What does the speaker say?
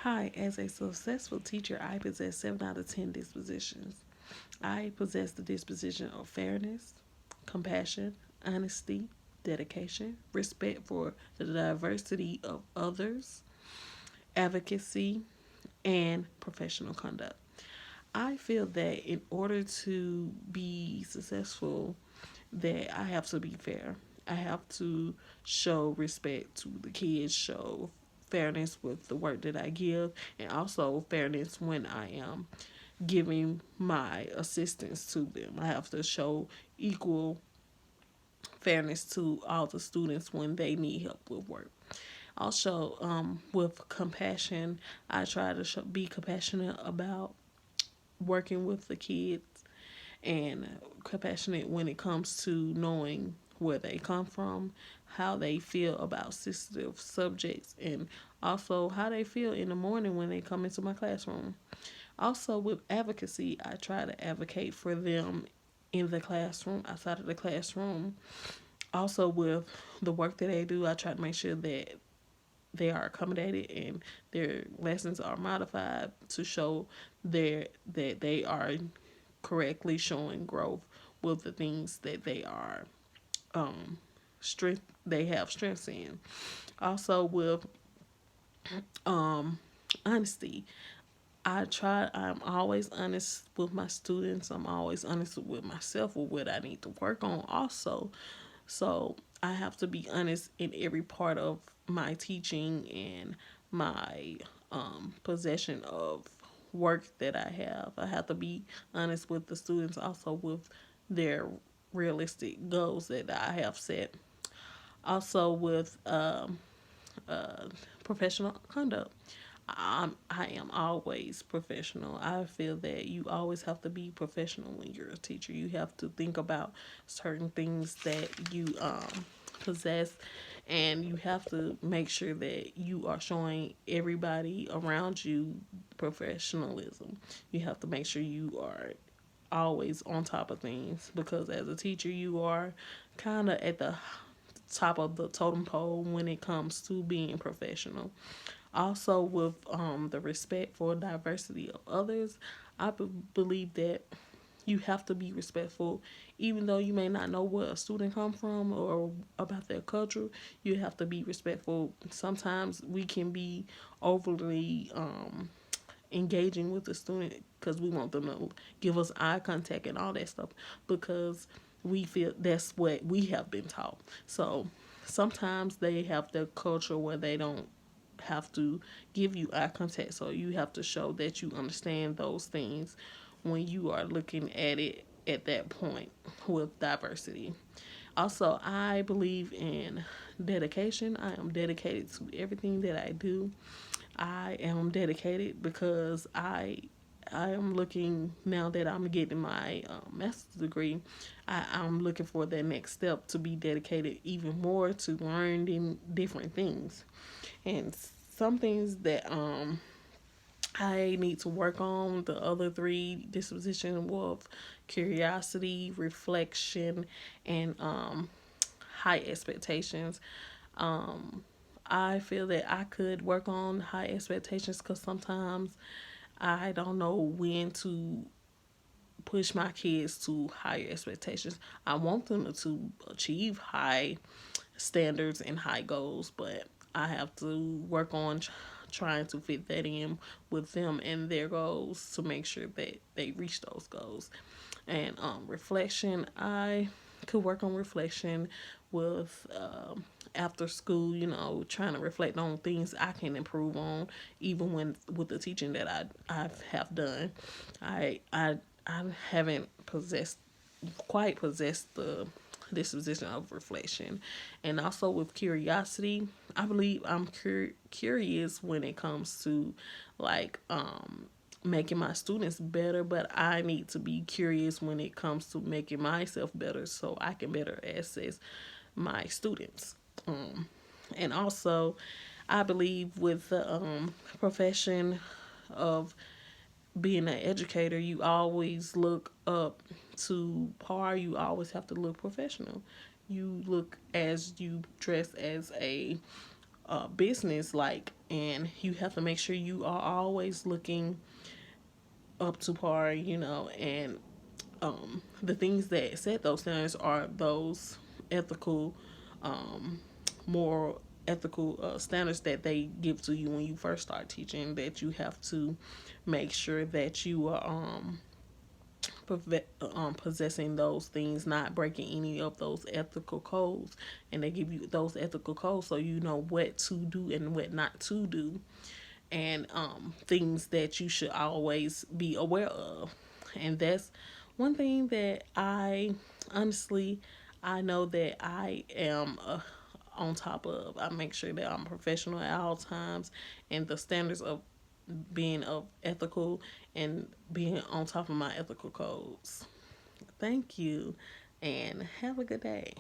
Hi, as a successful teacher, I possess 7 out of 10 dispositions. I possess the disposition of fairness, compassion, honesty, dedication, respect for the diversity of others, advocacy, and professional conduct. I feel that in order to be successful, that I have to be fair. I have to show respect to the kids, show fairness with the work that I give, and also fairness when I am giving my assistance to them. I have to show equal fairness to all the students when they need help with work. Also, with compassion, I try to be compassionate about working with the kids and compassionate when it comes to knowing where they come from, how they feel about sensitive subjects, and also how they feel in the morning when they come into my classroom. Also, with advocacy, I try to advocate for them in the classroom, outside of the classroom. Also, with the work that they do, I try to make sure that they are accommodated and their lessons are modified to show that they are correctly showing growth with the things that they are strength they have strengths in. Also with honesty. I'm always honest with my students. I'm always honest with myself with what I need to work on also. So I have to be honest in every part of my teaching and my possession of work that I have. I have to be honest with the students also with their realistic goals that I have set. Also with professional conduct. I am always professional. I feel that you always have to be professional when you're a teacher. You have to think about certain things that you possess, and you have to make sure that you are showing everybody around you professionalism. You have to make sure you are always on top of things because as a teacher, you are kind of at the top of the totem pole when it comes to being professional. Also, with the respect for diversity of others, I believe that you have to be respectful, even though you may not know where a student come from or about their culture. You have to be respectful. Sometimes we can be overly engaging with the student because we want them to give us eye contact and all that stuff because we feel that's what we have been taught. So sometimes they have their culture where they don't have to give you eye contact. So you have to show that you understand those things when you are looking at it at that point with diversity. Also, I believe in dedication. I am dedicated to everything that I do. I am dedicated because I am looking now that I'm getting my master's degree. I'm looking for that next step to be dedicated even more to learning different things, and some things that I need to work on. The other three disposition of curiosity, reflection, and high expectations. I feel that I could work on high expectations because sometimes I don't know when to push my kids to higher expectations. I want them to achieve high standards and high goals, but I have to work on trying to fit that in with them and their goals to make sure that they reach those goals. And reflection, I could work on reflection with after school, trying to reflect on things I can improve on, even when with the teaching that I have done. I haven't quite possessed the disposition of reflection, and also with curiosity. I believe I'm curious when it comes to like making my students better, but I need to be curious when it comes to making myself better so I can better assess my students. And also, I believe with the profession of being an educator, you always look up to par. You always have to look professional. You look as you dress as a business, like, and you have to make sure you are always looking up to par, and the things that set those standards are those ethical, more ethical standards that they give to you when you first start teaching, that you have to make sure that you are possessing those things, not breaking any of those ethical codes. And they give you those ethical codes so you know what to do and what not to do, and things that you should always be aware of. And that's one thing that I honestly, I know that I am on top of. I make sure that I'm professional at all times, and the standards of being of ethical and being on top of my ethical codes. Thank you, and have a good day.